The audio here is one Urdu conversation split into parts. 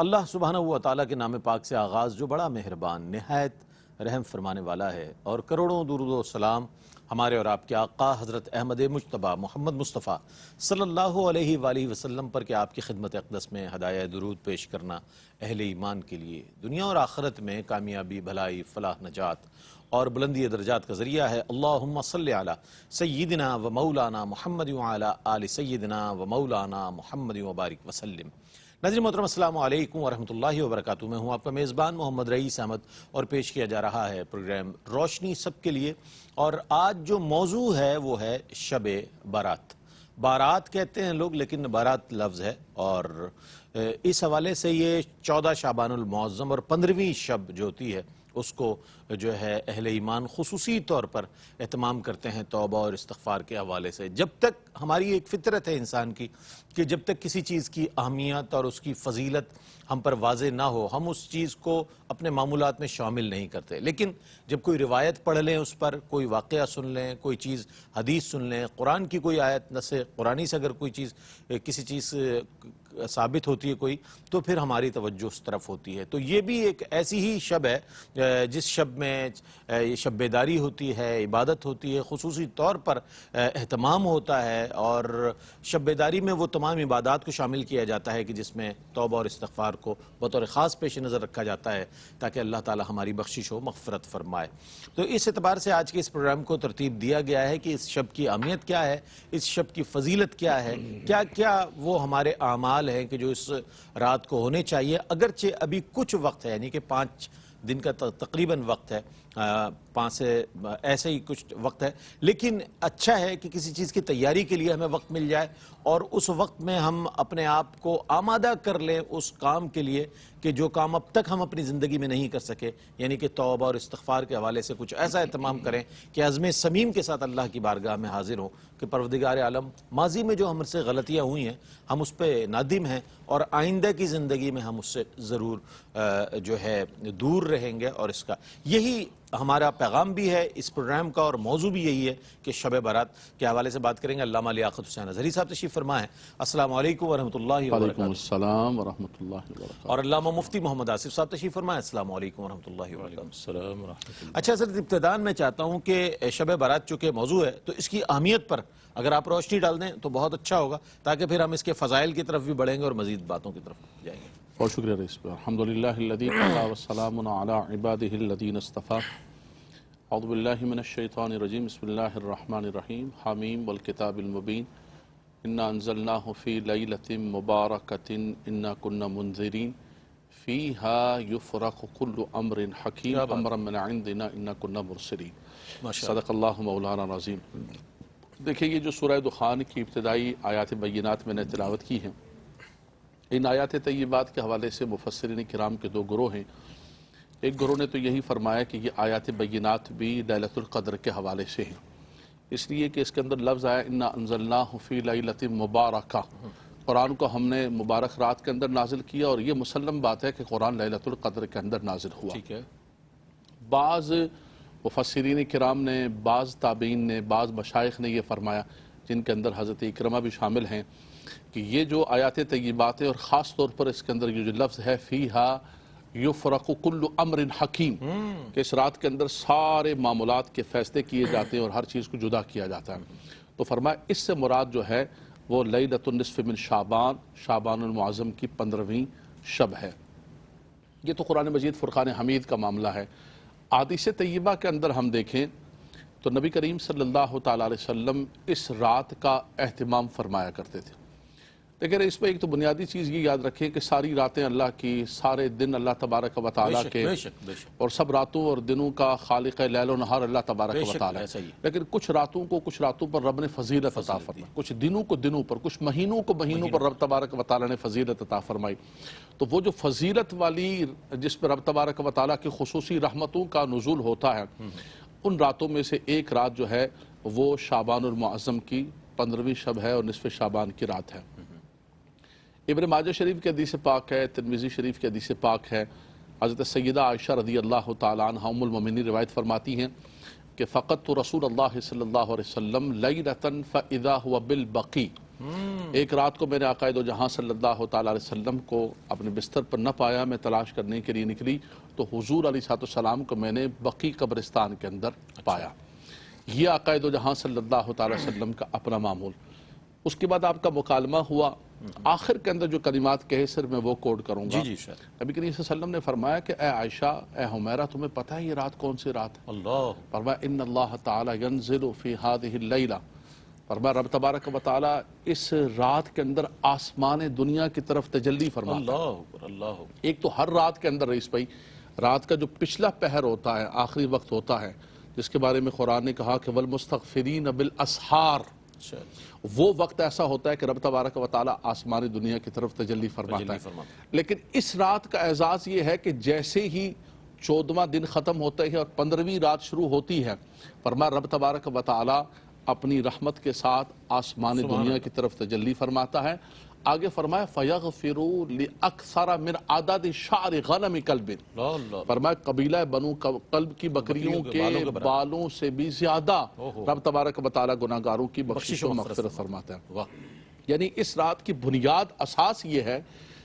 اللہ سبحانہ و تعالیٰ کے نام پاک سے آغاز جو بڑا مہربان نہایت رحم فرمانے والا ہے، اور کروڑوں درود و سلام ہمارے اور آپ کے آقا حضرت احمد مجتبیٰ محمد مصطفیٰ صلی اللہ علیہ وآلہ وسلم پر کہ آپ کی خدمت اقدس میں ہدایہ درود پیش کرنا اہل ایمان کے لیے دنیا اور آخرت میں کامیابی، بھلائی، فلاح، نجات اور بلندی درجات کا ذریعہ ہے۔ اللہم صلی علی سیدنا و مولانا محمد وعلی آل سیدنا و مولانا محمد وبارک وسلم۔ ناظرین محترم، السلام علیکم ورحمۃ اللہ وبرکاتہ۔ میں ہوں آپ کا میزبان محمد رئیس احمد، اور پیش کیا جا رہا ہے پروگرام روشنی سب کے لیے۔ اور آج جو موضوع ہے وہ ہے شب بارات۔ بارات کہتے ہیں لوگ، لیکن بارات لفظ ہے، اور اس حوالے سے یہ 14 شعبان المعظم اور 15ویں شب جو ہوتی ہے اس کو جو ہے اہل ایمان خصوصی طور پر اہتمام کرتے ہیں توبہ اور استغفار کے حوالے سے۔ جب تک ہماری ایک فطرت ہے انسان کی کہ جب تک کسی چیز کی اہمیت اور اس کی فضیلت ہم پر واضح نہ ہو، ہم اس چیز کو اپنے معمولات میں شامل نہیں کرتے۔ لیکن جب کوئی روایت پڑھ لیں، اس پر کوئی واقعہ سن لیں، کوئی چیز حدیث سن لیں، قرآن کی کوئی آیت نص قرآنی سے اگر کوئی چیز کسی چیز ثابت ہوتی ہے کوئی، تو پھر ہماری توجہ اس طرف ہوتی ہے۔ تو یہ بھی ایک ایسی ہی شب ہے جس شب میں شب بیداری ہوتی ہے، عبادت ہوتی ہے، خصوصی طور پر اہتمام ہوتا ہے، اور شب بیداری میں وہ تمام عبادات کو شامل کیا جاتا ہے کہ جس میں توبہ اور استغفار کو بطور خاص پیش نظر رکھا جاتا ہے تاکہ اللہ تعالی ہماری بخشش و مغفرت فرمائے۔ تو اس اعتبار سے آج کے اس پروگرام کو ترتیب دیا گیا ہے کہ اس شب کی اہمیت کیا ہے، اس شب کی فضیلت کیا ہے، کیا کیا وہ ہمارے اعمال ہیں کہ جو اس رات کو ہونے چاہیے۔ اگرچہ ابھی کچھ وقت ہے، یعنی کہ 5 دن کا تقریباً وقت ہے، 5 سے ایسے ہی کچھ وقت ہے، لیکن اچھا ہے کہ کسی چیز کی تیاری کے لیے ہمیں وقت مل جائے، اور اس وقت میں ہم اپنے آپ کو آمادہ کر لیں اس کام کے لیے کہ جو کام اب تک ہم اپنی زندگی میں نہیں کر سکے، یعنی کہ توبہ اور استغفار کے حوالے سے کچھ ایسا اہتمام کریں کہ عزم سمیم کے ساتھ اللہ کی بارگاہ میں حاضر ہوں کہ پروردگار عالم، ماضی میں جو ہم سے غلطیاں ہوئی ہیں ہم اس پہ نادم ہیں، اور آئندہ کی زندگی میں ہم اس سے ضرور جو ہے دور رہیں گے۔ اور اس کا یہی ہمارا پیغام بھی ہے اس پروگرام کا، اور موضوع بھی یہی ہے کہ شب بارات کے حوالے سے بات کریں گے۔ علامہ لیاقت حسین اظہری صاحب تشریف فرما ہے۔ السلام علیکم ورحمۃ اللہ وبرکاتہ۔ وعلیکم السلام ورحمۃ اللہ وبرکاتہ۔ اور علامہ مفتی محمد آصف صاحب تشریف فرما ہے۔ السلام علیکم ورحمۃ اللہ وبرکاتہ۔ السلام ورحمۃ اللہ۔ اچھا سر، ابتداءً میں چاہتا ہوں کہ شب بارات چونکہ موضوع ہے تو اس کی اہمیت پر اگر آپ روشنی ڈال دیں تو بہت اچھا ہوگا، تاکہ پھر ہم اس کے فضائل کی طرف بھی بڑھیں گے اور مزید باتوں کی طرف جائیں گے۔ بہت شکریہ رئیس بھائی۔ الحمدللہ الذی وکفی والسلام علی عبادہ الذین اصطفی۔ اعوذ باللہ من الشیطان الرجیم، بسم اللہ الرحمن الرحیم۔ حامیم والکتاب المبین، انا انزلناہ فی لیلۃ مبارکۃ انا کنا منذرین فیہا یفرق کل امر حکیم امرا من عندنا انا کنا مرسلین۔ صدق اللہ مولانا العظیم۔ دیکھیں، یہ جو سورہ دخان کی ابتدائی آیات بینات میں نے تلاوت کی ہیں، ان آیات طیبات کے حوالے سے مفسرین کرام کے 2 گروہ ہیں۔ ایک گروہ نے تو یہی فرمایا کہ یہ آیات بینات بھی لیلۃ القدر کے حوالے سے ہیں، اس لیے کہ اس کے اندر لفظ آیا انا انزلناہ فی لیلۃ مبارکہ، قرآن کو ہم نے مبارک رات کے اندر نازل کیا، اور یہ مسلم بات ہے کہ قرآن لیلۃ القدر کے اندر نازل ہوا۔ ٹھیک ہے۔ بعض مفسرین کرام نے، بعض تابعین نے، بعض مشائخ نے یہ فرمایا، جن کے اندر حضرت اکرمہ بھی شامل ہیں، کہ یہ جو آیات طیبات ہیں، اور خاص طور پر اس کے اندر یہ جو لفظ ہے فیہا یفرق کل امر حکیم، کہ اس رات کے اندر سارے معاملات کے فیصلے کیے جاتے ہیں اور ہر چیز کو جدا کیا جاتا ہے، تو فرمایا اس سے مراد جو ہے وہ لیلۃ النصف من شعبان، شعبان المعظم کی 15ویں شب ہے۔ یہ تو قرآن مجید فرقان حمید کا معاملہ ہے۔ احادیث طیبہ کے اندر ہم دیکھیں تو نبی کریم صلی اللہ تعالیٰ علیہ وسلم اس رات کا اہتمام فرمایا کرتے تھے۔ لیکن اس میں ایک تو بنیادی چیز یہ یاد رکھیں کہ ساری راتیں اللہ کی، سارے دن اللہ تبارک و تعالیٰ کے، اور سب راتوں اور دنوں کا خالق لیل و نہار اللہ تبارک و تعالیٰ ہے۔ لیکن کچھ راتوں پر رب نے فضیلت عطا فرمائی، کچھ دنوں کو دنوں پر، کچھ مہینوں کو مہینوں پر رب تبارک و تعالیٰ نے فضیلت عطا فرمائی۔ تو وہ جو فضیلت والی جس پر رب تبارک و تعالیٰ کی خصوصی رحمتوں کا نزول ہوتا ہے، ان راتوں میں سے ایک رات جو ہے وہ شعبان المعظم کی 15ویں شب ہے اور نصف شعبان کی رات ہے۔ ابن ماجہ شریف کی حدیث پاک ہے، ترمذی شریف کی حدیث پاک ہے، حضرت سیدہ عائشہ رضی اللہ تعالیٰ عنہ ام المومنین روایت فرماتی ہیں کہ فقدت رسول اللہ صلی اللہ علیہ وسلم لیلۃ فاذا هو بالبقیع ایک رات کو میرے آقا دو جہاں صلی اللہ تعالیٰ علیہ وسلم کو اپنے بستر پر نہ پایا، میں تلاش کرنے کے لیے نکلی تو حضور علیہ السلام کو میں نے بقی قبرستان کے اندر پایا۔ یہ آقا دو جہاں صلی اللہ تعالیٰ علیہ وسلم کا اپنا معمول۔ اس کے بعد آپ کا مکالمہ ہوا، آخر کے اندر جو کلمات کہے صرف میں وہ کوڈ کروں گا۔ جی شاید نبی کریم صلی اللہ علیہ وسلم نے فرمایا کہ اے عائشہ، اے حمیرہ، تمہیں پتہ ہے یہ رات کون سی رات ہے؟ اللہ فرمایا ان اللہ تعالی ینزل فی هذه اللیلہ، فرمایا رب تبارک و تعالی اس رات کے اندر آسمان دنیا کی طرف تجلی فرماتا ہے۔ اللہ اکبر، اللہ اکبر۔ ایک تو ہر رات کے اندر رئیس بھائی، رات کا جو پچھلا پہر ہوتا ہے، آخری وقت ہوتا ہے، جس کے بارے میں قرآن نے کہا کہ والمستغفرین بالاسحار، وہ وقت ایسا ہوتا ہے کہ رب تبارک و تعالی آسمان دنیا کی طرف تجلی فرماتا ہے۔ لیکن اس رات کا اعزاز یہ ہے کہ جیسے ہی 14واں دن ختم ہوتا ہے اور 15ویں رات شروع ہوتی ہے، فرمایا رب تبارک و تعالی اپنی رحمت کے ساتھ آسمان دنیا کی طرف تجلی فرماتا ہے۔ آگے فرمایا فَيَغْفِرُوا لِأَكْثَرَ مِنْ عَدَدِ شَعْرِ غَنَمِ قَلْبٍ، فرمایا قبیلہ بنو قلب کی بکریوں کے بالوں سے بھی زیادہ رب تبارک و تعالی گناہگاروں کی بخشش و مغفرت فرماتا ہے۔ یعنی اس رات کی بنیاد اساس یہ ہے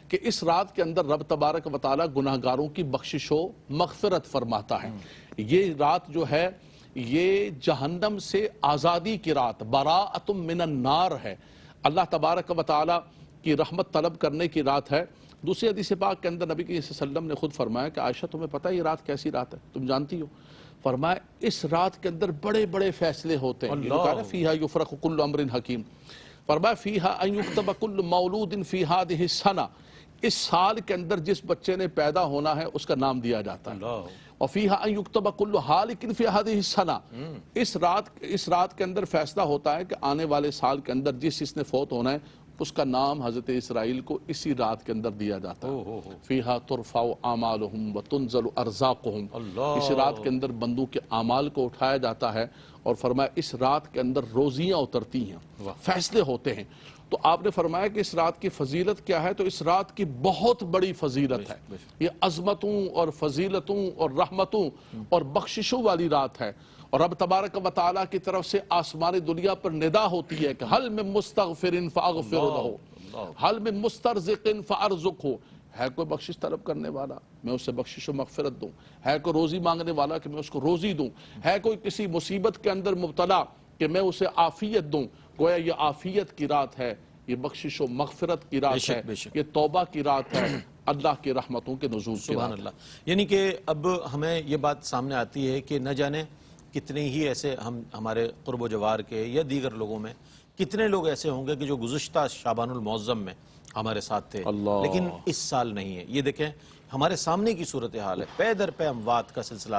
کہ اس رات کے اندر رب تبارک و تعالی گناہگاروں کی بخشش و مغفرت فرماتا ہے۔ یہ رات جو ہے یہ جہنم سے آزادی کی رات، براءۃ من النار ہے، اللہ تبارک و تعالی کی رحمت طلب کرنے کی رات ہے۔ دوسری حدیث پاک کے اندر نبی صلی اللہ علیہ وسلم نے خود فرمایا کہ عائشہ تمہیں پتہ ہے یہ رات کیسی رات ہے، تم جانتی ہو؟ فرمایا اس رات کے اندر بڑے بڑے فیصلے ہوتے ہیں۔ فیہا یفرق کل امر حکیم، فرمایا فیہا ان یکتب کل مولود فی ہذہ السنہ، اس سال کے اندر جس بچے نے پیدا ہونا ہے اس کا نام دیا جاتا ہے۔ وفیہا ان یکتب کل حالک فی ہذہ السنہ، اس رات کے اندر فیصلہ ہوتا ہے کہ آنے والے سال کے اندر جس نے فوت ہونا ہے اس کا نام حضرت اسرائیل کو اسی رات کے اندر دیا جاتا ہے۔ فیہا ترفع اعمالہم وتنزل ارزاقہم، اس رات کے اندر بندوں کے اعمال کو اٹھایا جاتا ہے اور فرمایا اس رات کے اندر روزیاں اترتی ہیں، فیصلے ہوتے ہیں۔ تو آپ نے فرمایا کہ اس رات کی فضیلت کیا ہے، تو اس رات کی بہت بڑی فضیلت ہے، یہ عظمتوں اور فضیلتوں اور رحمتوں اور بخششوں والی رات ہے۔ اور رب تبارک و تعالیٰ کی طرف سے آسمان دنیا پر ندا ہوتی ہے کہ حل من مستغفر فاغفر لہ، حل من مسترزق فارزقہ، ہے کوئی بخشش طلب کرنے والا میں اسے بخشش و مغفرت دوں، ہے کوئی روزی مانگنے والا کہ میں اس کو روزی دوں، ہے کوئی کسی مصیبت کے اندر مبتلا کہ میں اسے عافیت دوں۔ گویا یہ عافیت کی رات ہے، یہ بخشش و مغفرت کی رات ہے، یہ توبہ کی رات ہے، اللہ کی رحمتوں کے نزول کی رات۔ سبحان اللہ۔ یعنی کہ اب ہمیں یہ بات سامنے آتی ہے کہ نہ جانے کتنے ہی ایسے ہمارے قرب و جوار کے یا دیگر لوگوں میں کتنے لوگ ایسے ہوں گے کہ جو گزشتہ شعبان المعظم میں ہمارے ساتھ تھے لیکن اس سال نہیں ہے۔ یہ دیکھیں ہمارے سامنے کی صورتحال ہے، پے در پے اموات کا سلسلہ۔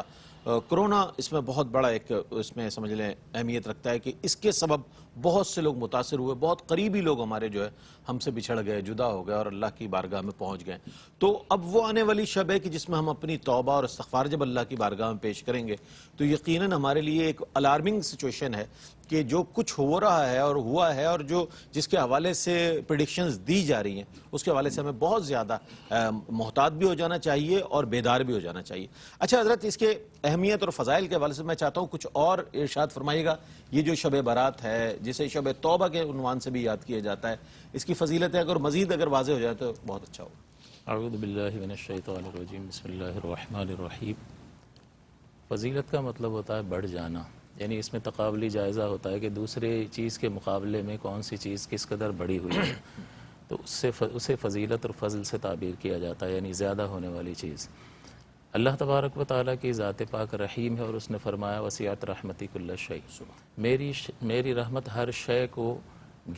کرونا اس میں بہت بڑا ایک اس میں سمجھ لیں اہمیت رکھتا ہے کہ اس کے سبب بہت سے لوگ متاثر ہوئے، بہت قریبی لوگ ہمارے جو ہے ہم سے بچھڑ گئے، جدا ہو گئے اور اللہ کی بارگاہ میں پہنچ گئے۔ تو اب وہ آنے والی شب ہے کہ جس میں ہم اپنی توبہ اور استغفار جب اللہ کی بارگاہ میں پیش کریں گے تو یقیناً ہمارے لیے ایک الارمنگ سچویشن ہے کہ جو کچھ ہو رہا ہے اور ہوا ہے اور جو جس کے حوالے سے پریڈکشنز دی جا رہی ہیں اس کے حوالے سے ہمیں بہت زیادہ محتاط بھی ہو جانا چاہیے اور بیدار بھی ہو جانا چاہیے۔ اچھا حضرت، اس کے اہمیت اور فضائل کے حوالے سے میں چاہتا ہوں کچھ اور ارشاد فرمائیے گا۔ یہ جو شب برات ہے جسے شب توبہ کے عنوان سے بھی یاد کیا جاتا ہے، اس کی فضیلتیں اگر مزید واضح ہو جائے تو بہت اچھا ہوگا۔ اعوذ باللہ من الشیطان الرجیم، بسم اللہ الرحمن الرحیم۔ فضیلت کا مطلب ہوتا ہے بڑھ جانا، یعنی اس میں تقابلی جائزہ ہوتا ہے کہ دوسرے چیز کے مقابلے میں کون سی چیز کس قدر بڑی ہوئی ہے، تو اسے فضیلت اور فضل سے تعبیر کیا جاتا ہے، یعنی زیادہ ہونے والی چیز۔ اللہ تبارک و تعالیٰ کی ذات پاک رحیم ہے اور اس نے فرمایا وسعت رحمتی کل شیء، میری رحمت ہر شے کو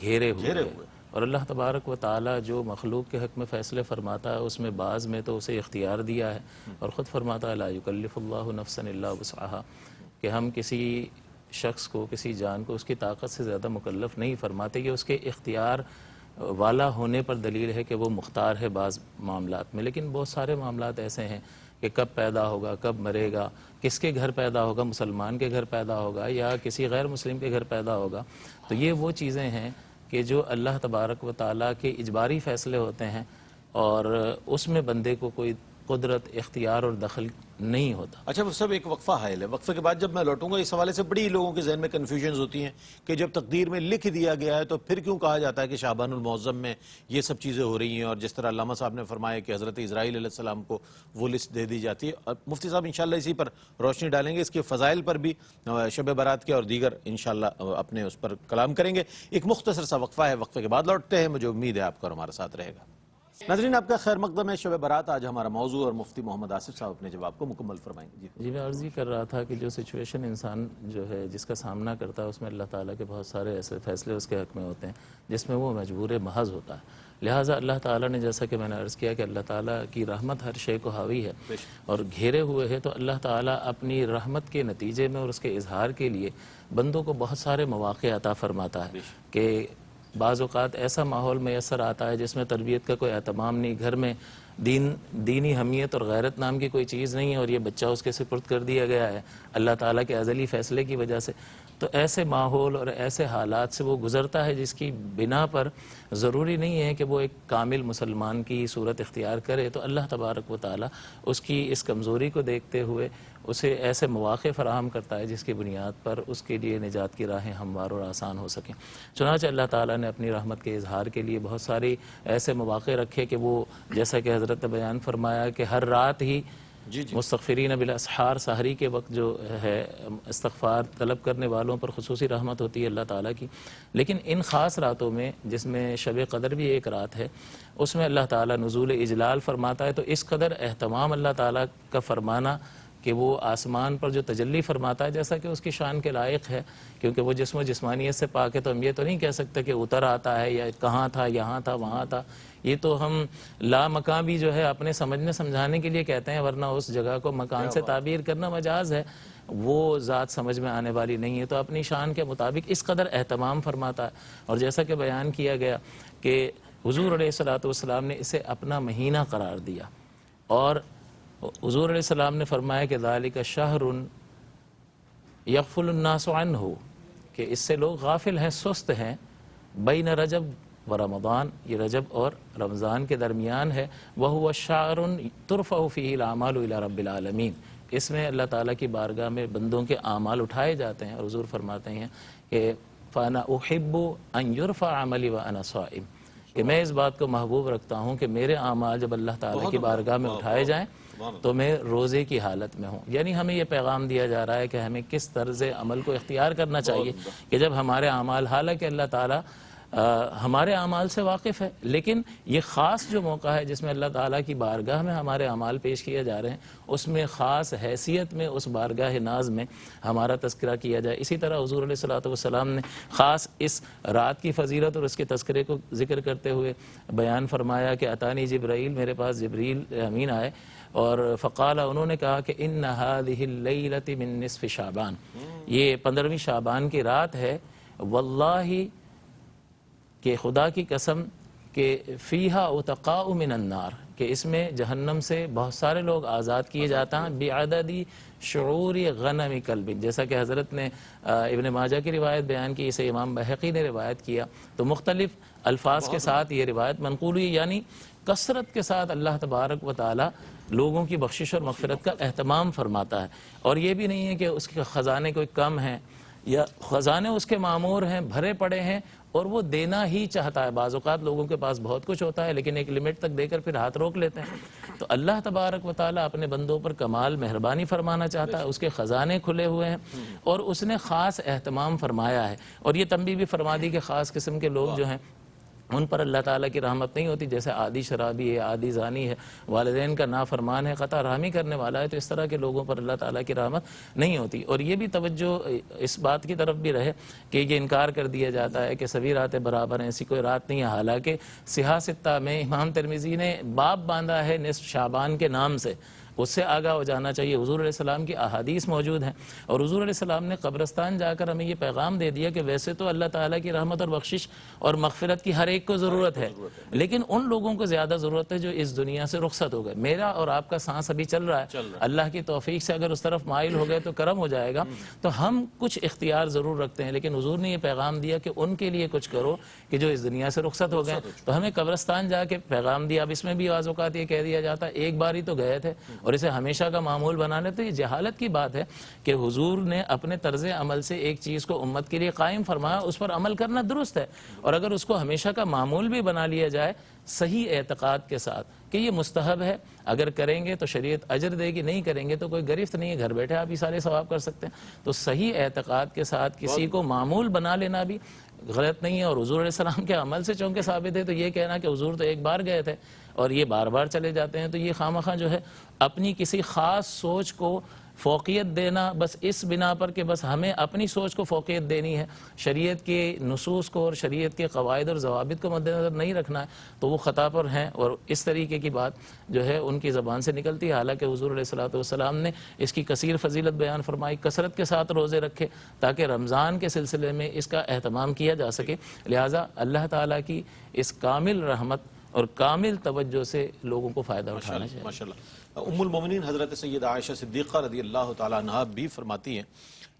گھیرے ہوئے ہے۔ اور اللہ تبارک و تعالیٰ جو مخلوق کے حق میں فیصلے فرماتا ہے اس میں بعض میں تو اسے اختیار دیا ہے اور خود فرماتا ہے لا یکلف اللہ نفسا الا وسعہا، کہ ہم کسی شخص کو، کسی جان کو اس کی طاقت سے زیادہ مکلف نہیں فرماتے، یہ اس کے اختیار والا ہونے پر دلیل ہے کہ وہ مختار ہے بعض معاملات میں۔ لیکن بہت سارے معاملات ایسے ہیں کہ کب پیدا ہوگا، کب مرے گا، کس کے گھر پیدا ہوگا، مسلمان کے گھر پیدا ہوگا یا کسی غیر مسلم کے گھر پیدا ہوگا، تو یہ وہ چیزیں ہیں کہ جو اللہ تبارک و تعالیٰ کے اجباری فیصلے ہوتے ہیں اور اس میں بندے کو کوئی قدرت، اختیار اور دخل نہیں ہوتا۔ اچھا وہ سب ایک وقفہ حائل ہے، وقفے کے بعد جب میں لوٹوں گا اس حوالے سے بڑی لوگوں کے ذہن میں کنفیوژنز ہوتی ہیں کہ جب تقدیر میں لکھ دیا گیا ہے تو پھر کیوں کہا جاتا ہے کہ شعبان المعظم میں یہ سب چیزیں ہو رہی ہیں، اور جس طرح علامہ صاحب نے فرمایا کہ حضرت اسرائیل علیہ السلام کو وہ لسٹ دے دی جاتی ہے۔ اور مفتی صاحب انشاءاللہ اسی پر روشنی ڈالیں گے، اس کے فضائل پر بھی شب برات کے اور دیگر انشاءاللہ اپنے اس پر کلام کریں گے۔ ایک مختصر سا وقفہ ہے، وقفے کے بعد لوٹتے ہیں، مجھے امید ہے آپ کا اور ہمارے ساتھ رہے گا۔ ناظرین آپ کا خیر مقدم ہے شب برات، آج ہمارا موضوع اور مفتی محمد آصف صاحب اپنے جواب کو مکمل فرمائیں گے۔ جی میں عرض یہ کر رہا تھا کہ جو سچویشن انسان جو ہے جس کا سامنا کرتا ہے اس میں اللہ تعالیٰ کے بہت سارے ایسے فیصلے اس کے حق میں ہوتے ہیں جس میں وہ مجبور محض ہوتا ہے۔ لہٰذا اللہ تعالیٰ نے، جیسا کہ میں نے عرض کیا کہ اللہ تعالیٰ کی رحمت ہر شے کو حاوی ہے اور گھیرے ہوئے ہے، تو اللہ تعالیٰ اپنی رحمت کے نتیجے میں اور اس کے اظہار کے لیے بندوں کو بہت سارے مواقع عطا فرماتا ہے کہ بعض اوقات ایسا ماحول میسر آتا ہے جس میں تربیت کا کوئی اہتمام نہیں، گھر میں دینی حمیت اور غیرت نام کی کوئی چیز نہیں ہے اور یہ بچہ اس کے سپرد کر دیا گیا ہے اللہ تعالیٰ کے ازلی فیصلے کی وجہ سے۔ تو ایسے ماحول اور ایسے حالات سے وہ گزرتا ہے جس کی بنا پر ضروری نہیں ہے کہ وہ ایک کامل مسلمان کی صورت اختیار کرے، تو اللہ تبارک و تعالیٰ اس کی اس کمزوری کو دیکھتے ہوئے اسے ایسے مواقع فراہم کرتا ہے جس کی بنیاد پر اس کے لیے نجات کی راہیں ہموار اور آسان ہو سکیں۔ چنانچہ اللہ تعالیٰ نے اپنی رحمت کے اظہار کے لیے بہت ساری ایسے مواقع رکھے کہ وہ جیسا کہ حضرت نے بیان فرمایا کہ ہر رات ہی مستغفرین بالاسحار، سحری کے وقت جو ہے استغفار طلب کرنے والوں پر خصوصی رحمت ہوتی ہے اللہ تعالیٰ کی۔ لیکن ان خاص راتوں میں جس میں شب قدر بھی ایک رات ہے، اس میں اللہ تعالیٰ نزول اجلال فرماتا ہے، تو اس قدر اہتمام اللہ تعالیٰ کا فرمانا کہ وہ آسمان پر جو تجلی فرماتا ہے جیسا کہ اس کی شان کے لائق ہے، کیونکہ وہ جسم و جسمانیت سے پاک ہے، تو ہم یہ تو نہیں کہہ سکتے کہ اتر آتا ہے یا کہاں تھا، یہاں تھا، وہاں تھا، یہ تو ہم لا مکان بھی جو ہے اپنے سمجھنے سمجھانے کے لیے کہتے ہیں، ورنہ اس جگہ کو مکان سے تعبیر کرنا مجاز ہے، وہ ذات سمجھ میں آنے والی نہیں ہے، تو اپنی شان کے مطابق اس قدر اہتمام فرماتا ہے۔ اور جیسا کہ بیان کیا گیا کہ حضور علیہ الصلوۃ والسلام نے اسے اپنا مہینہ قرار دیا، اور حضور علیہ السلام نے فرمایا کہ ذالک شہر یغفل الناس عنہ، کہ اس سے لوگ غافل ہیں، سست ہیں، بین رجب و رمضان، یہ رجب اور رمضان کے درمیان ہے، وہو شعر ترفع فیہ الاعمال الی رب العالمین، اس میں اللہ تعالیٰ کی بارگاہ میں بندوں کے اعمال اٹھائے جاتے ہیں، اور حضور فرماتے ہیں کہ فانا احب ان یرفع عملی وانا صائم، کہ میں اس بات کو محبوب رکھتا ہوں کہ میرے اعمال جب اللہ تعالیٰ کی بارگاہ میں اٹھائے جائیں تو میں روزے کی حالت میں ہوں۔ یعنی ہمیں یہ پیغام دیا جا رہا ہے کہ ہمیں کس طرز عمل کو اختیار کرنا چاہیے کہ جب ہمارے اعمال، حالانکہ اللہ تعالیٰ ہمارے اعمال سے واقف ہے، لیکن یہ خاص جو موقع ہے جس میں اللہ تعالیٰ کی بارگاہ میں ہمارے اعمال پیش کیے جا رہے ہیں، اس میں خاص حیثیت میں اس بارگاہ ناز میں ہمارا تذکرہ کیا جائے۔ اسی طرح حضور علیہ الصلوۃ والسلام نے خاص اس رات کی فضیلت اور اس کے تذکرے کو ذکر کرتے ہوئے بیان فرمایا کہ اتانی جبرائیل، میرے پاس جبریل امین آئے، اور فقال، انہوں نے کہا کہ ان هذه الليلة من نصف شعبان، یہ 15ویں شعبان کی رات ہے، واللہ کہ خدا کی قسم کہ فیہا اتقاء من النار، کہ اس میں جہنم سے بہت سارے لوگ آزاد کیے جاتا ہیں، بعدد شعور غنم کلب، جیسا کہ حضرت نے ابن ماجہ کی روایت بیان کی، اسے امام بہقی نے روایت کیا، تو مختلف الفاظ کے ساتھ یہ روایت منقول ہوئی، یعنی کثرت کے ساتھ اللہ تبارک و تعالی لوگوں کی بخشش اور مغفرت کا اہتمام فرماتا ہے، اور یہ بھی نہیں ہے کہ اس کے خزانے کوئی کم ہیں یا خزانے اس کے معمور ہیں، بھرے پڑے ہیں، اور وہ دینا ہی چاہتا ہے۔ بعض اوقات لوگوں کے پاس بہت کچھ ہوتا ہے لیکن ایک لمٹ تک دے کر پھر ہاتھ روک لیتے ہیں، تو اللہ تبارک و تعالیٰ اپنے بندوں پر کمال مہربانی فرمانا چاہتا ہے، اس کے خزانے کھلے ہوئے ہیں اور اس نے خاص اہتمام فرمایا ہے، اور یہ تنبیہ بھی فرما دی کہ خاص قسم کے لوگ جو ہیں ان پر اللہ تعالیٰ کی رحمت نہیں ہوتی، جیسے عادی شرابی ہے، عادی زانی ہے، والدین کا نافرمان ہے، قطع رحمی کرنے والا ہے، تو اس طرح کے لوگوں پر اللہ تعالیٰ کی رحمت نہیں ہوتی۔ اور یہ بھی توجہ اس بات کی طرف بھی رہے کہ یہ انکار کر دیا جاتا ہے کہ سبھی راتیں برابر ہیں، ایسی کوئی رات نہیں ہے، حالانکہ صحاح ستہ میں امام ترمذی نے باب باندھا ہے نصف شعبان کے نام سے، اس سے آگاہ ہو جانا چاہیے۔ حضور علیہ السلام کی احادیث موجود ہیں، اور حضور علیہ السلام نے قبرستان جا کر ہمیں یہ پیغام دے دیا کہ ویسے تو اللہ تعالیٰ کی رحمت اور بخشش اور مغفرت کی ہر ایک کو ضرورت ہے، لیکن ان لوگوں کو زیادہ ضرورت ہے جو اس دنیا سے رخصت ہو گئے۔ میرا اور آپ کا سانس ابھی چل رہا ہے، اللہ کی توفیق سے اگر اس طرف مائل ہو گئے تو کرم ہو جائے گا، تو ہم کچھ اختیار ضرور رکھتے ہیں، لیکن حضور نے یہ پیغام دیا کہ ان کے لیے کچھ کرو کہ جو اس دنیا سے رخصت ہو گئے۔ تو ہمیں قبرستان جا کے پیغام دیا۔ اب اس میں بھی بعض اوقات یہ کہہ دیا جاتا ہے ایک بار ہی تو گئے تھے اور اسے ہمیشہ کا معمول بنا لے، تو یہ جہالت کی بات ہے کہ حضور نے اپنے طرز عمل سے ایک چیز کو امت کے لیے قائم فرمایا، اس پر عمل کرنا درست ہے، اور اگر اس کو ہمیشہ کا معمول بھی بنا لیا جائے صحیح اعتقاد کے ساتھ کہ یہ مستحب ہے، اگر کریں گے تو شریعت اجر دے گی، نہیں کریں گے تو کوئی گرفت نہیں ہے، گھر بیٹھے آپ یہ سارے ثواب کر سکتے ہیں۔ تو صحیح اعتقاد کے ساتھ کسی کو معمول بنا لینا بھی غلط نہیں ہے، اور حضور علیہ السلام کے عمل سے چونکہ ثابت ہے۔ تو یہ کہنا کہ حضور تو ایک بار گئے تھے اور یہ بار بار چلے جاتے ہیں، تو یہ خواہ جو ہے اپنی کسی خاص سوچ کو فوقیت دینا بس اس بنا پر کہ بس ہمیں اپنی سوچ کو فوقیت دینی ہے، شریعت کے نصوص کو اور شریعت کے قواعد اور ضوابط کو مد نظر نہیں رکھنا ہے، تو وہ خطا پر ہیں، اور اس طریقے کی بات جو ہے ان کی زبان سے نکلتی ہے۔ حالانکہ حضور علیہ السلام نے اس کی کثیر فضیلت بیان فرمائی، کثرت کے ساتھ روزے رکھے تاکہ رمضان کے سلسلے میں اس کا اہتمام کیا جا سکے۔ لہٰذا اللہ تعالیٰ کی اس کامل رحمت اور کامل توجہ سے لوگوں کو فائدہ اٹھانا چاہیے۔ ماشاءاللہ۔ ام المومنین حضرت سیدہ عائشہ صدیقہ رضی اللہ تعالیٰ عنہا بھی فرماتی ہیں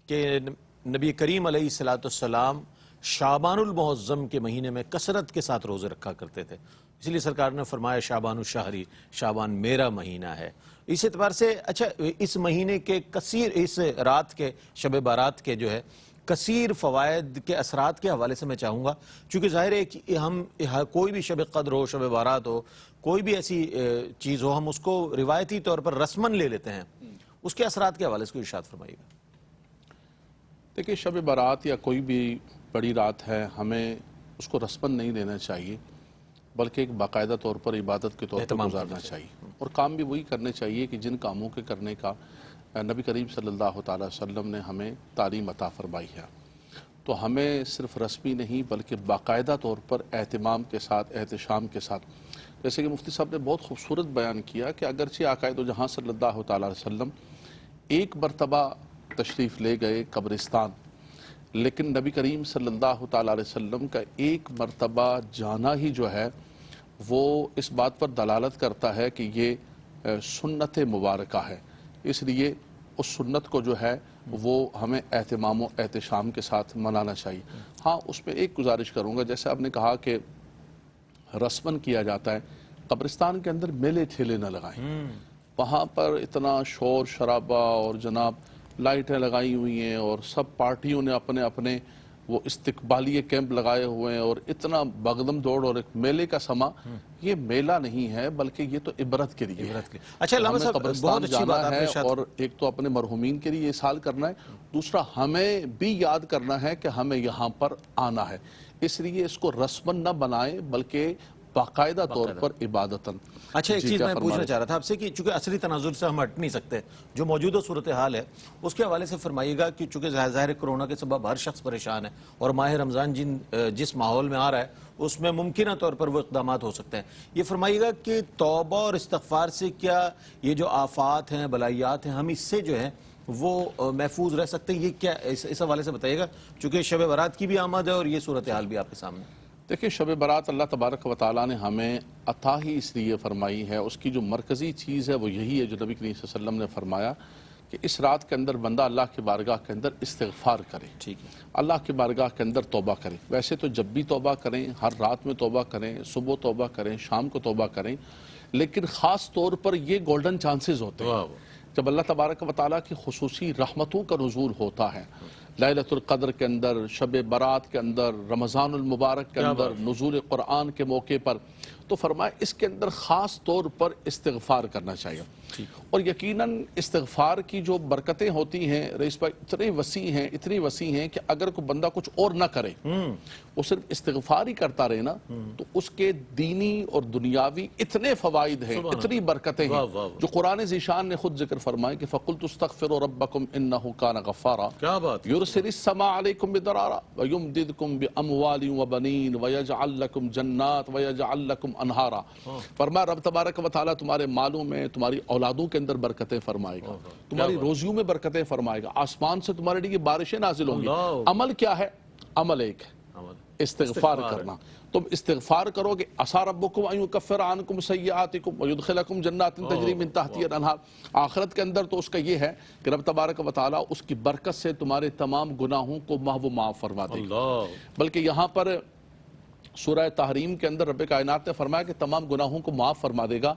کہ نبی کریم علیہ السلام شعبان المعظم کے مہینے میں کثرت کے ساتھ روزے رکھا کرتے تھے، اس لیے سرکار نے فرمایا شعبان الشہری، شعبان میرا مہینہ ہے۔ اس اعتبار سے اچھا اس مہینے کے کثیر، اس رات کے شب بارات کے جو ہے کثیر فوائد کے اثرات کے حوالے سے میں چاہوں گا، چونکہ ظاہر ہے کہ ہم کوئی بھی شب قدر ہو، شب بارات ہو، کوئی بھی ایسی چیز ہو، ہم اس کو روایتی طور پر رسمن لے لیتے ہیں، اس کے اثرات کے حوالے سے کوئی ارشاد فرمائیے گا۔ دیکھیں شب بارات یا کوئی بھی بڑی رات ہے، ہمیں اس کو رسمن نہیں لینا چاہیے، بلکہ ایک باقاعدہ طور پر عبادت کے طور پر گزارنا چاہیے، اور کام بھی وہی کرنے چاہیے کہ جن کاموں کے کرنے کا نبی کریم صلی اللہ تعالیٰ وسلم نے ہمیں تعلیم عطا فرمائی ہے۔ تو ہمیں صرف رسمی نہیں بلکہ باقاعدہ طور پر اہتمام کے ساتھ، احتشام کے ساتھ، جیسے کہ مفتی صاحب نے بہت خوبصورت بیان کیا کہ اگرچہ آقا دو جہاں صلی اللہ تعالیٰ وسلم ایک مرتبہ تشریف لے گئے قبرستان، لیکن نبی کریم صلی اللہ تعالیٰ علیہ وسلم کا ایک مرتبہ جانا ہی جو ہے وہ اس بات پر دلالت کرتا ہے کہ یہ سنت مبارکہ ہے، اس لیے اس سنت کو جو ہے وہ ہمیں اہتمام و احتشام کے ساتھ منانا چاہیے۔ ہاں اس میں ایک گزارش کروں گا، جیسے آپ نے کہا کہ رسمن کیا جاتا ہے، قبرستان کے اندر میلے ٹھیلے نہ لگائیں، وہاں پر اتنا شور شرابہ اور جناب لائٹیں لگائی ہوئی ہیں اور سب پارٹیوں نے اپنے اپنے وہ استقبالیہ کیمپ لگائے ہوئے ہیں، اور اتنا بغدم دوڑ اور ایک میلے کا سما، یہ میلہ نہیں ہے بلکہ یہ تو عبرت کے لیے ہے۔ اچھا علامہ ہمیں صاحب قبرستان بہت اچھی جانا بات آپ ہے، نے ارشاد، اور ایک تو اپنے مرحومین کے لیے اسال کرنا ہے، دوسرا ہمیں بھی یاد کرنا ہے کہ ہمیں یہاں پر آنا ہے، اس لیے اس کو رسمن نہ بنائیں بلکہ باقاعدہ طور پر عبادتاً۔ اچھا ایک چیز میں پوچھنا چاہ رہا تھا آپ سے کہ چونکہ عصری تناظر سے ہم ہٹ نہیں سکتے، جو موجودہ صورتحال ہے اس کے حوالے سے فرمائیے گا کہ چونکہ ظاہر کرونا کے سبب ہر شخص پریشان ہے، اور ماہ رمضان جس ماحول میں آ رہا ہے اس میں ممکنہ طور پر وہ اقدامات ہو سکتے ہیں، یہ فرمائیے گا کہ توبہ اور استغفار سے کیا یہ جو آفات ہیں، بلائیات ہیں، ہم اس سے جو ہے وہ محفوظ رہ سکتے ہیں؟ یہ کیا اس حوالے سے بتائیے گا، چونکہ شب برات کی بھی آمد ہے اور یہ صورتحال بھی آپ کے سامنے۔ دیکھیں شب برات اللہ تبارک و تعالیٰ نے ہمیں عطا ہی اس لیے فرمائی ہے، اس کی جو مرکزی چیز ہے وہ یہی ہے جو نبی کریم صلی اللہ علیہ وسلم نے فرمایا کہ اس رات کے اندر بندہ اللہ کی بارگاہ کے اندر استغفار کرے، ٹھیک ہے، اللہ کی بارگاہ کے اندر توبہ کریں۔ ویسے تو جب بھی توبہ کریں، ہر رات میں توبہ کریں، صبح توبہ کریں، شام کو توبہ کریں، لیکن خاص طور پر یہ گولڈن چانسز ہوتے ہیں جب اللہ تبارک و تعالیٰ کی خصوصی رحمتوں کا نزول ہوتا ہے، لیلۃ القدر کے اندر، شب برات کے اندر، رمضان المبارک کے اندر، نزول قرآن کے موقع پر، تو فرمایا اس کے اندر خاص طور پر استغفار کرنا چاہیے۔ اور یقیناً استغفار کی جو برکتیں ہوتی ہیں رئیس بھائی اتنی وسیع ہیں کہ اگر کوئی بندہ کچھ اور نہ کرے، وہ صرف استغفار ہی کرتا رہے نا، تو اس کے دینی اور دنیاوی اتنے فوائد ہیں، اتنی برکتیں ہیں جو قرآن ذیشان نے خود ذکر فرمائے کہ فَقُلْتُ اسْتَغْفِرُوا رَبَّكُمْ إِنَّهُ كَانَ غَفَّارًا يُرْسِلِ السَّمَاءَ عَلَيْكُمْ مِدْرَارًا وَيُمْدِدْكُمْ بِأَمْوَالٍ وَبَنِينَ وَيَجْعَلْ لَكُمْ جَنَّاتٍ وَيَجْعَلْ لَكُمْ انہارا. فرمایا رب تبارک و تعالیٰ تمہارے مالوں میں، تمہاری اولادوں کے اندر برکتیں فرمائے گا، تمہاری روزیوں میں برکتیں فرمائے گا، آسمان سے تمہارے لیے بارشیں نازل ہوں گی. عمل کیا ہے؟ عمل ایک ہے استغفار کرنا. تم استغفار کرو گے، عسیٰ ربکم ان یکفر عنکم سیئاتکم ویدخلکم جنات تجری من تحتہا الانہار. آخرت کے اندر تو اس کا یہ ہے کہ رب تبارک و تعالیٰ اس کی برکت سے تمہارے تمام گناہوں کو محو معاف فرما دے گا. بلکہ یہاں پر سورہ تحریم کے اندر رب کائنات نے فرمایا کہ تمام گناہوں کو معاف فرما دے گا.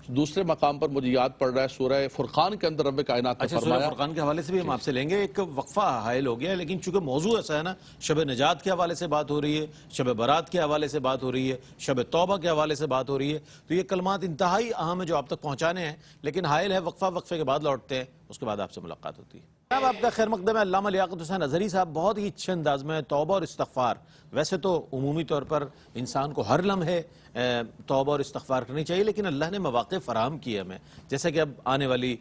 دوسرے مقام پر مجھے یاد پڑ رہا ہے سورہ فرقان کے اندر رب کائنات نے فرمایا. سورہ فرقان کے حوالے سے بھی ہم آپ سے لیں گے. ایک وقفہ حائل ہو گیا، لیکن چونکہ موضوع ایسا ہے نا، شب نجات کے حوالے سے بات ہو رہی ہے، شب برات کے حوالے سے بات ہو رہی ہے، شب توبہ کے حوالے سے بات ہو رہی ہے، تو یہ کلمات انتہائی اہم ہیں جو آپ تک پہنچانے ہیں. لیکن حائل ہے وقفہ، وقفے کے بعد لوٹتے ہیں، اس کے بعد آپ سے ملاقات ہوتی ہے. اب آپ کا خیر مقدم ہے علامہ لیاقت حسین اظہری صاحب. بہت ہی اچھے انداز میں توبہ اور استغفار، ویسے تو عمومی طور پر انسان کو ہر لمحے توبہ اور استغفار کرنی چاہیے، لیکن اللہ نے مواقع فراہم کیے ہمیں، جیسے کہ اب آنے والی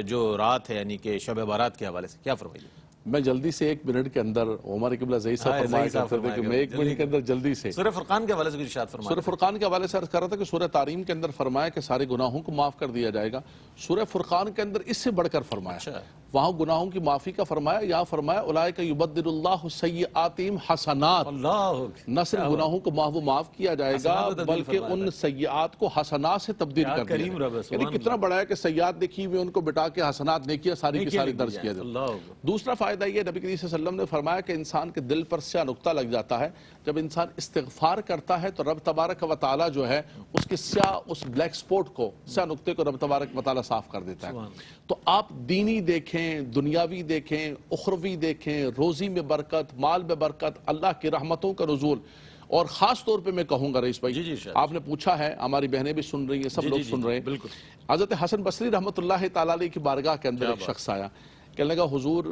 جو رات ہے یعنی کہ شب بارات کے حوالے سے کیا فرمائیے؟ میں جلدی سے 1 منٹ کے اندر عمر قبلہ زئی صاحب فرمایا کرتے تھے کہ میں 1 منٹ کے اندر جلدی سے سورہ فرقان کے حوالے سے کچھ ارشاد فرمائیں. سورہ فرقان کے حوالے سے عرض کر رہا تھا کہ سورہ تحریم کے اندر فرمایا کہ سارے گناہوں کو معاف کر دیا جائے گا. سورہ فرقان کے اندر اس سے بڑھ کر فرمایا، وہاں گناہوں کی معافی کا فرمایا، یہاں فرمایا اولئک یبدل اللہ سیئاتہم حسنات. نہ صرف گناہوں کو معاف کیا جائے گا بلکہ ان سیئات کو حسنات سے تبدیل کر دیا جائے گا. یعنی کتنا بڑا ہے کہ سیئات لکھی ہوئی ان کو بٹا کے حسنات نیکیاں ساری کی ساری درج کیا جائے. دوسرا فائدہ یہ نبی کریم صلی اللہ علیہ وسلم نے فرمایا کہ انسان کے دل پر سیاہ نقطہ لگ جاتا ہے. جب انسان استغفار کرتا ہے تو رب تبارک و تعالیٰ جو ہے اس کے سیاہ اس بلیک سپوٹ کو، سیاہ نقطے کو رب تبارک و تعالیٰ صاف کر دیتا ہے. تو آپ دینی دیکھیں، دنیاوی دیکھیں، اخروی دیکھیں، روزی میں برکت، مال میں برکت، اللہ کی رحمتوں کا نزول. اور خاص طور پہ میں کہوں گا رئیس بھائی، آپ نے پوچھا ہے، ہماری بہنیں بھی سن رہی ہیں، سب لوگ سن رہے ہیں. حضرت حسن بصری رحمۃ اللہ تعالیٰ علیہ کی بارگاہ کے اندر ایک شخص آیا، کہنے لگا حضور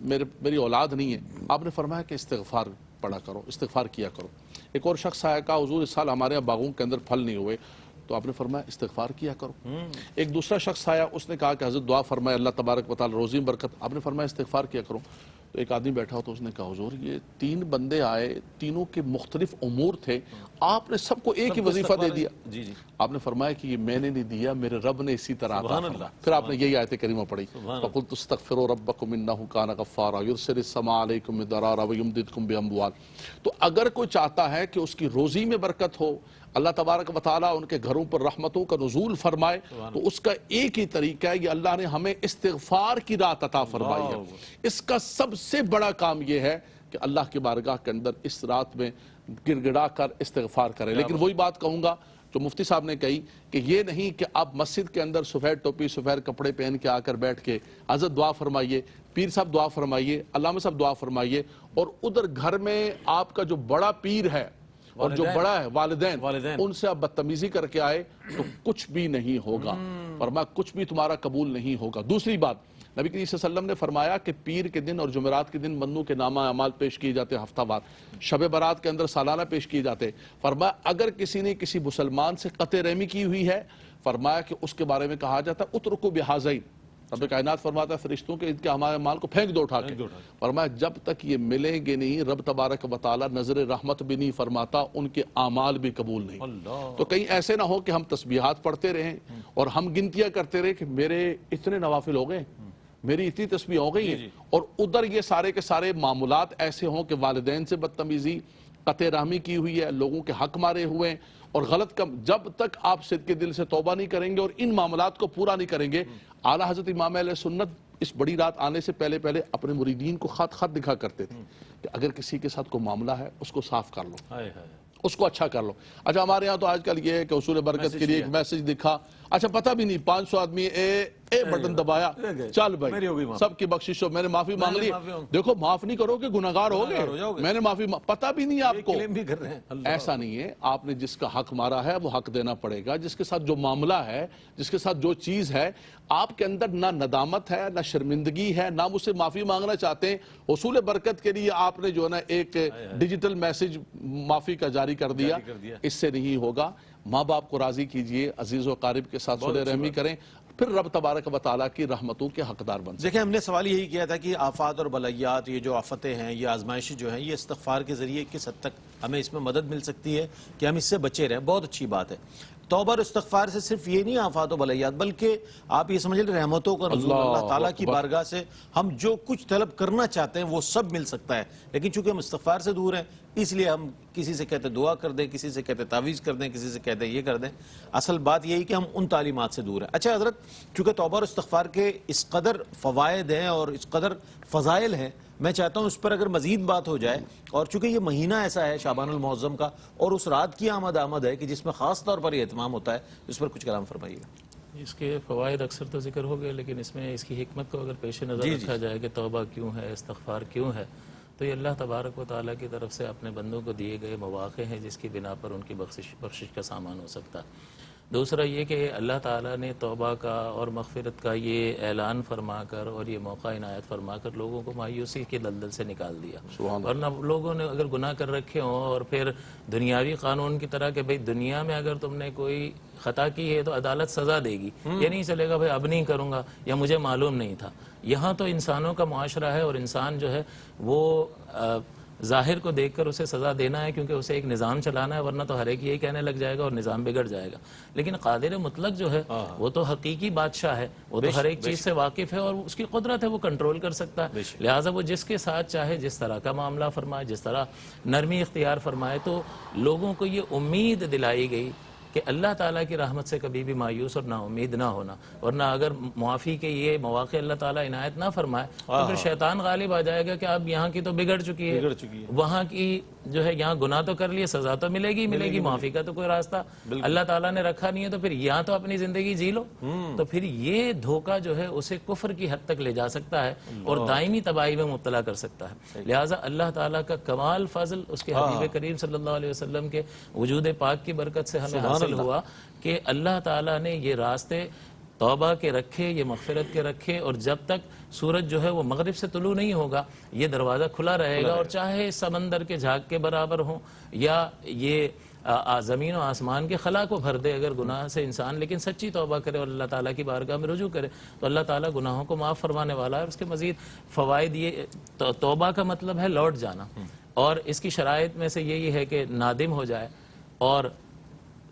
میری اولاد نہیں ہے. آپ نے فرمایا کہ استغفار پڑھا کرو، استغفار کیا کرو. ایک اور شخص آیا، کہا حضور اس سال ہمارے یہاں باغوں کے اندر پھل نہیں ہوئے. تو آپ نے فرمایا استغفار کیا کرو. ایک دوسرا شخص آیا، اس نے کہا کہ حضرت دعا فرمائے اللہ تبارک و تعالی روزی میں برکت. آپ نے فرمایا استغفار کیا کرو. تو ایک آدمی بیٹھا ہو تو اس نے کہا حضور یہ 3 بندے آئے، تینوں کے مختلف امور تھے، آپ نے سب کو ایک ہی وظیفہ دے دیا. آپ نے فرمایا کہ یہ میں نے نہیں دیا، میرے رب نے اسی طرح عطا فرمایا. پھر آپ نے یہی آیت کریمہ پڑھی، فَقُلْتُ اسْتَغْفِرُوا رَبَّكُمْ إِنَّهُ كَانَ غَفَّارًا يُرْسِلِ السَّمَاءَ عَلَيْكُمْ مِدْرَارًا وَيُمْدِدْكُمْ بِأَمْوَالٍ. تو اگر کوئی چاہتا ہے کہ اس کی روزی میں برکت ہو، اللہ تبارک و تعالیٰ ان کے گھروں پر رحمتوں کا نزول فرمائے، تو اس کا ایک ہی طریقہ ہے، یہ اللہ نے ہمیں استغفار کی رات عطا فرمائی ہے. اس کا سب سے بڑا کام یہ ہے کہ اللہ کی بارگاہ کے اندر اس رات میں گر گڑا کر استغفار کریں. لیکن وہی بات کہوں گا جو مفتی صاحب نے کہی کہ یہ نہیں کہ آپ مسجد کے اندر سفید ٹوپی سفید کپڑے پہن کے آ کر بیٹھ کے حضرت دعا فرمائیے، پیر صاحب دعا فرمائیے، علامہ صاحب دعا فرمائیے، اور ادھر گھر میں آپ کا جو بڑا پیر ہے اور جو بڑا ہے والدین، ان سے آپ بدتمیزی کر کے آئے تو کچھ بھی نہیں ہوگا، فرمایا کچھ بھی تمہارا قبول نہیں ہوگا. دوسری بات، نبی کریم صلی اللہ علیہ وسلم نے فرمایا کہ پیر کے دن اور جمعرات کے دن بندوں کے نامہ اعمال پیش کیے جاتے ہیں ہفتہ وار، شب برات کے اندر سالانہ پیش کیے جاتے. فرمایا اگر کسی نے کسی مسلمان سے قطع رحمی کی ہوئی ہے، فرمایا کہ اس کے بارے میں کہا جاتا ہے اترکوا بہذین. رب کائنات فرماتا ہے فرشتوں کے ان کے ہمارے مال کو پھینک دو اٹھا کے. فرمایا جب تک یہ ملیں گے نہیں رب تبارک و تعالی نظر رحمت بھی نہیں فرماتا، ان کے اعمال بھی قبول نہیں. تو کہیں ایسے نہ ہو کہ ہم تسبیحات پڑھتے رہیں اور ہم گنتیاں کرتے رہیں کہ میرے اتنے نوافل ہو گئے، میری اتنی تسبیح ہو گئی ہیں، اور ادھر یہ سارے کے سارے معاملات ایسے ہوں کہ والدین سے بدتمیزی، قطع رحمی کی ہوئی ہے، لوگوں کے حق مارے ہوئے ہیں اور غلط کم. جب تک آپ صدقے دل سے توبہ نہیں کریں گے اور ان معاملات کو پورا نہیں کریں گے. اعلیٰ حضرت امام اہل سنت اس بڑی رات آنے سے پہلے اپنے مریدین کو خط دکھا کرتے تھے کہ اگر کسی کے ساتھ کوئی معاملہ ہے اس کو صاف کر لو، اس کو اچھا کر لو. اچھا ہمارے ہاں تو آج کل یہ ہے کہ حصول برکت کے لیے ایک میسج دکھا، اچھا پتہ بھی نہیں 500 آدمی اے بٹن دبایا، چل بھائی سب کی بخشش ہو، میں نے معافی مانگ لی. دیکھو معاف نہیں کرو کہ گناہگار ہو گئے، میں نے معافی پتہ بھی نہیں آپ کو. ایسا نہیں ہے، آپ نے جس کا حق مارا ہے وہ حق دینا پڑے گا. جس کے ساتھ جو معاملہ ہے، جس کے ساتھ جو چیز ہے، آپ کے اندر نہ ندامت ہے نہ شرمندگی ہے، نہ مجھ سے معافی مانگنا چاہتے ہیں، حصول برکت کے لیے آپ نے جو ہے نا ایک ڈیجیٹل میسج معافی کا جاری کر دیا، اس سے نہیں ہوگا. ماں باپ کو راضی کیجئے، عزیز و قارب کے ساتھ صلح رحمی کریں، پھر رب تبارک و تعالیٰ کی رحمتوں کے حقدار بن سکیں. دیکھیں ہم نے سوال یہی کیا تھا کہ آفات اور بلائیات، یہ جو آفتیں ہیں، یہ آزمائشیں جو ہیں، یہ استغفار کے ذریعے کس حد تک ہمیں اس میں مدد مل سکتی ہے کہ ہم اس سے بچے رہیں. بہت اچھی بات ہے. توبہ اور استغفار سے صرف یہ نہیں آفات و بلیات، بلکہ آپ یہ سمجھ لیں رحمتوں کا نزول، اللہ تعالیٰ کی بارگاہ سے ہم جو کچھ طلب کرنا چاہتے ہیں وہ سب مل سکتا ہے. لیکن چونکہ ہم استغفار سے دور ہیں اس لیے ہم کسی سے کہتے دعا کر دیں، کسی سے کہتے تعویذ کر دیں، کسی سے کہتے یہ کر دیں. اصل بات یہی کہ ہم ان تعلیمات سے دور ہیں. اچھا حضرت، چونکہ توبہ اور استغفار کے اس قدر فوائد ہیں اور اس قدر فضائل ہیں، میں چاہتا ہوں اس پر اگر مزید بات ہو جائے. اور چونکہ یہ مہینہ ایسا ہے شعبان المعظم کا، اور اس رات کی آمد ہے کہ جس میں خاص طور پر یہ اہتمام ہوتا ہے، اس پر کچھ کلام فرمائیے گا. اس کے فوائد اکثر تو ذکر ہو گئے، لیکن اس میں اس کی حکمت کو اگر پیش نظر رکھا جائے کہ توبہ کیوں ہے، استغفار کیوں ہے، تو یہ اللہ تبارک و تعالیٰ کی طرف سے اپنے بندوں کو دیے گئے مواقع ہیں جس کی بنا پر ان کی بخشش کا سامان ہو سکتا ہے. دوسرا یہ کہ اللہ تعالیٰ نے توبہ کا اور مغفرت کا یہ اعلان فرما کر اور یہ موقع عنایت فرما کر لوگوں کو مایوسی کے دلدل سے نکال دیا. ورنہ لوگوں نے اگر گناہ کر رکھے ہوں اور پھر دنیاوی قانون کی طرح کہ بھئی دنیا میں اگر تم نے کوئی خطا کی ہے تو عدالت سزا دے گی، یہ نہیں چلے گا بھئی اب نہیں کروں گا یا مجھے معلوم نہیں تھا. یہاں تو انسانوں کا معاشرہ ہے اور انسان جو ہے وہ ظاہر کو دیکھ کر اسے سزا دینا ہے کیونکہ اسے ایک نظام چلانا ہے، ورنہ تو ہر ایک یہی کہنے لگ جائے گا اور نظام بگڑ جائے گا. لیکن قادر مطلق جو ہے وہ تو حقیقی بادشاہ ہے، وہ تو ہر ایک چیز سے واقف ہے اور اس کی قدرت ہے، وہ کنٹرول کر سکتا ہے. لہٰذا وہ جس کے ساتھ چاہے جس طرح کا معاملہ فرمائے، جس طرح نرمی اختیار فرمائے. تو لوگوں کو یہ امید دلائی گئی کہ اللہ تعالیٰ کی رحمت سے کبھی بھی مایوس اور نا امید نہ ہونا. ورنہ اگر معافی کے یہ مواقع اللہ تعالیٰ عنایت نہ فرمائے تو پھر شیطان غالب آ جائے گا کہ اب یہاں کی تو بگڑ چکی ہے، وہاں کی جو ہے یہاں گناہ تو کر لیے، سزا تو ملے گی، معافی کا تو کوئی راستہ اللہ تعالیٰ نے رکھا نہیں ہے، تو پھر یہاں تو اپنی زندگی جی لو. تو پھر یہ دھوکہ جو ہے اسے کفر کی حد تک لے جا سکتا ہے اور دائمی تباہی میں مبتلا کر سکتا ہے. لہٰذا اللہ تعالیٰ کا کمال فضل اس کے حبیب کریم صلی اللہ علیہ وسلم کے وجود پاک کی برکت سے ہمیں حاصل ہوا کہ اللہ تعالیٰ نے یہ راستے توبہ کے رکھے، یہ مغفرت کے رکھے، اور جب تک سورج جو ہے وہ مغرب سے طلوع نہیں ہوگا یہ دروازہ کھلا رہے گا. اور چاہے سمندر کے جھاگ کے برابر ہوں یا یہ زمین و آسمان کے خلا کو بھر دے اگر گناہ سے انسان لیکن سچی توبہ کرے اور اللہ تعالیٰ کی بارگاہ میں رجوع کرے تو اللہ تعالیٰ گناہوں کو معاف فرمانے والا ہے. اور اس کے مزید فوائد یہ توبہ کا مطلب ہے لوٹ جانا، اور اس کی شرائط میں سے یہی ہے کہ نادم ہو جائے اور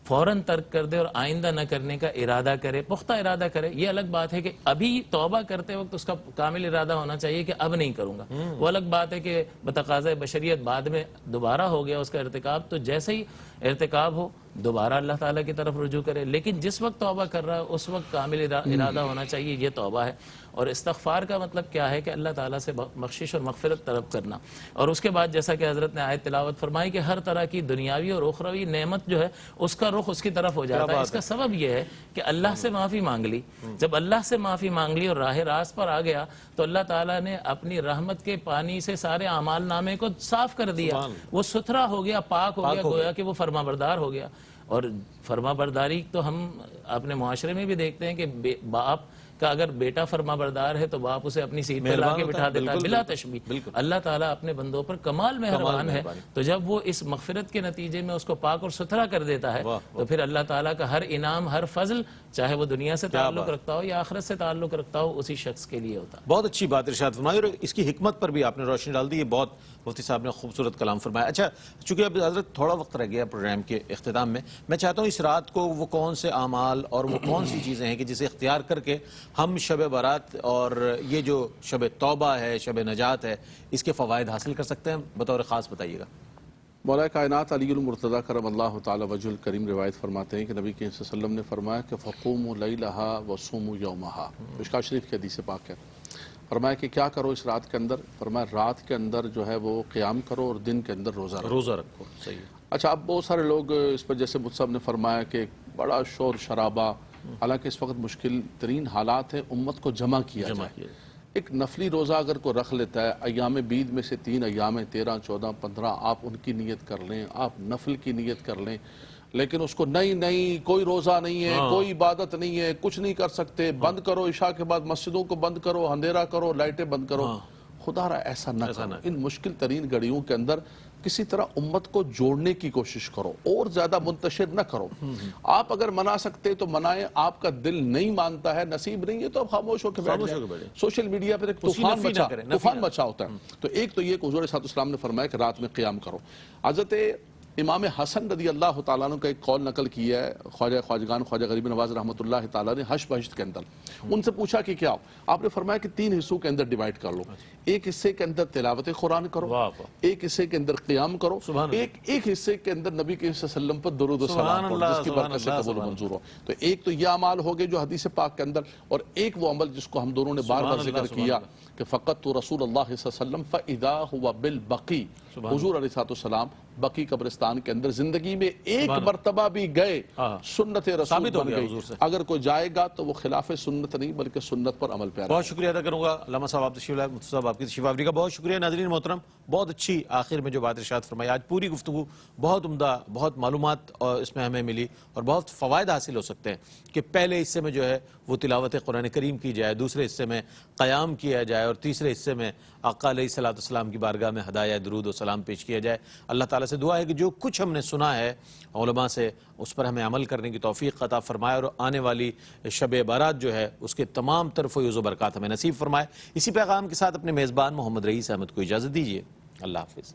فوراً ترک کر دے اور آئندہ نہ کرنے کا ارادہ کرے، پختہ ارادہ کرے. یہ الگ بات ہے کہ ابھی توبہ کرتے وقت اس کا کامل ارادہ ہونا چاہیے کہ اب نہیں کروں گا. وہ الگ بات ہے کہ بتقاضۂ بشریت بعد میں دوبارہ ہو گیا اس کا ارتکاب، تو جیسے ہی ارتکاب ہو دوبارہ اللہ تعالیٰ کی طرف رجوع کرے. لیکن جس وقت توبہ کر رہا ہے اس وقت کامل ارادہ ہونا چاہیے، یہ توبہ ہے. اور استغفار کا مطلب کیا ہے کہ اللہ تعالیٰ سے بخشش اور مغفرت طلب کرنا. اور اس کے بعد جیسا کہ حضرت نے آیت تلاوت فرمائی کہ ہر طرح کی دنیاوی اور اخروی نعمت جو ہے اس کا رخ اس کی طرف ہو جاتا ہے. اس کا سبب یہ ہے کہ اللہ سے معافی مانگ لی. جب اللہ سے معافی مانگ لی اور راہ راست پر آ گیا تو اللہ تعالیٰ نے اپنی رحمت کے پانی سے سارے اعمال نامے کو صاف کر دیا، وہ ستھرا ہو گیا، پاک ہو گیا، گویا کہ وہ فرما بردار ہو گیا. اور فرما برداری تو ہم اپنے معاشرے میں بھی دیکھتے ہیں کہ باپ کا اگر بیٹا فرما بردار ہے تو باپ اسے اپنی سیٹ پر لا کے بٹھا دیتا ہے بلا تشبیہ. اللہ تعالیٰ اپنے بندوں پر کمال مہربان ہے. تو جب وہ اس مغفرت کے نتیجے میں اس کو پاک اور ستھرا کر دیتا ہے تو پھر اللہ تعالیٰ کا ہر انعام، ہر فضل، چاہے وہ دنیا سے تعلق رکھتا ہو یا آخرت سے تعلق رکھتا ہو، اسی شخص کے لیے ہوتا ہے. بہت اچھی بات ارشاد فرمائی اور اس کی حکمت پر بھی آپ نے روشنی ڈال دی. یہ بہت مفتی صاحب نے خوبصورت کلام فرمایا. اچھا، چونکہ اب حضرت تھوڑا وقت رہ گیا پروگرام کے اختتام میں چاہتا ہوں اس رات کو وہ کون سے اعمال اور وہ کون سی چیزیں ہیں کہ جسے اختیار کر کے ہم شب برات اور یہ جو شب توبہ ہے، شب نجات ہے، اس کے فوائد حاصل کر سکتے ہیں، بطور خاص بتائیے گا. مولا کائنات علی المرتضیٰ کرم اللہ تعالی وجہ الکریم روایت فرماتے ہیں کہ نبی کریم صلی اللہ علیہ وسلم نے فرمایا کہ فقوموا لیلہا وصوموا یومہا. مشکوٰۃ شریف کی حدیث پاک ہے. فرمایا کہ کیا کرو اس رات کے اندر؟ فرمایا رات کے اندر جو ہے وہ قیام کرو اور دن کے اندر روزہ رکھو. صحیح. اچھا، اب بہت سارے لوگ اس پر جیسے مجھ صاحب نے فرمایا کہ بڑا شور شرابہ، حالانکہ اس وقت مشکل ترین حالات ہیں، امت کو جمع کیا جائے. ایک نفلی روزہ اگر کوئی رکھ لیتا ہے، ایام بیض میں سے 3 ایام 13، 14، 15 آپ ان کی نیت کر لیں، آپ نفل کی نیت کر لیں. لیکن اس کو نہیں کوئی روزہ نہیں ہے، کوئی عبادت نہیں ہے، کچھ نہیں کر سکتے، بند کرو، عشاء کے بعد مسجدوں کو بند کرو، اندھیرا کرو، لائٹیں بند کرو. خدا را ایسا نہ کرو، ان مشکل ترین گھڑیوں کے اندر کسی طرح امت کو جوڑنے کی کوشش کرو اور زیادہ منتشر نہ کرو. آپ اگر منا سکتے تو منائیں، آپ کا دل نہیں مانتا ہے، نصیب نہیں ہے تو آپ خاموش ہو کے بیٹھ جائیں. سوشل میڈیا پر ایک طوفان مچا ہوتا ہے. تو ایک تو یہ کہ حضور صلی اللہ علیہ وسلم نے فرمایا کہ رات میں قیام کرو. حضرت امام حسن رضی اللہ تعالیٰ عنہ کا ایک قول نقل کیا ہے خواجہ غریب نواز رحمۃ اللہ تعالیٰ نے حشر بہشت کے اندر. ان سے پوچھا کہ کیا؟ آپ نے فرمایا کہ 3 حصوں کے اندر ڈیوائیڈ کر لو. ایک حصے کے اندر تلاوت قرآن کرو، ایک حصے کے اندر قیام کرو، ایک حصے کے اندر نبی کے صلی اللہ علیہ وسلم پر درود و سلام پڑھو جس کی برکت سے قبول منظور ہو. تو ایک تو یہ اعمال ہو گئے جو حدیث پاک کے اندر، اور ایک وہ عمل جس کو ہم دونوں نے بار بار ذکر کیا کہ فقط تو رسول اللہ صلی اللہ علیہ وسلم فَإِذَا هُوَ بِالْبَقِي. حضور علیہ السلام بقی قبرستان کے اندر زندگی میں ایک مرتبہ بھی گئے، سنت رسول بن گئی. اگر کوئی جائے گا تو وہ خلاف سنت نہیں بلکہ سنت پر عمل پیرا. بہت شکریہ ادا کروں گا علامہ صاحب آپ تشریف لائے، مفتی صاحب آپ کی تشریف آوری کا بہت شکریہ. ناظرین محترم، بہت اچھی آخر میں جو بات ارشاد فرمائی، آج پوری گفتگو بہت عمدہ، بہت معلومات اس میں ہمیں ملی اور بہت فوائد حاصل ہو سکتے ہیں کہ پہلے حصے میں جو ہے وہ تلاوت قرآن کریم کی جائے، دوسرے حصے میں قیام کیا جائے، اور تیسرے حصے میں آقا علیہ الصلوۃ والسلام کی بارگاہ میں ہدایہ درود و سلام پیش کیا جائے. اللہ تعالیٰ سے دعا ہے کہ جو کچھ ہم نے سنا ہے علماء سے اس پر ہمیں عمل کرنے کی توفیق عطا فرمائے، اور آنے والی شب بارات جو ہے اس کے تمام طرف فیض و برکات ہمیں نصیب فرمائے. اسی پیغام کے ساتھ اپنے میزبان محمد رئیس احمد کو اجازت دیجیے. اللہ حافظ.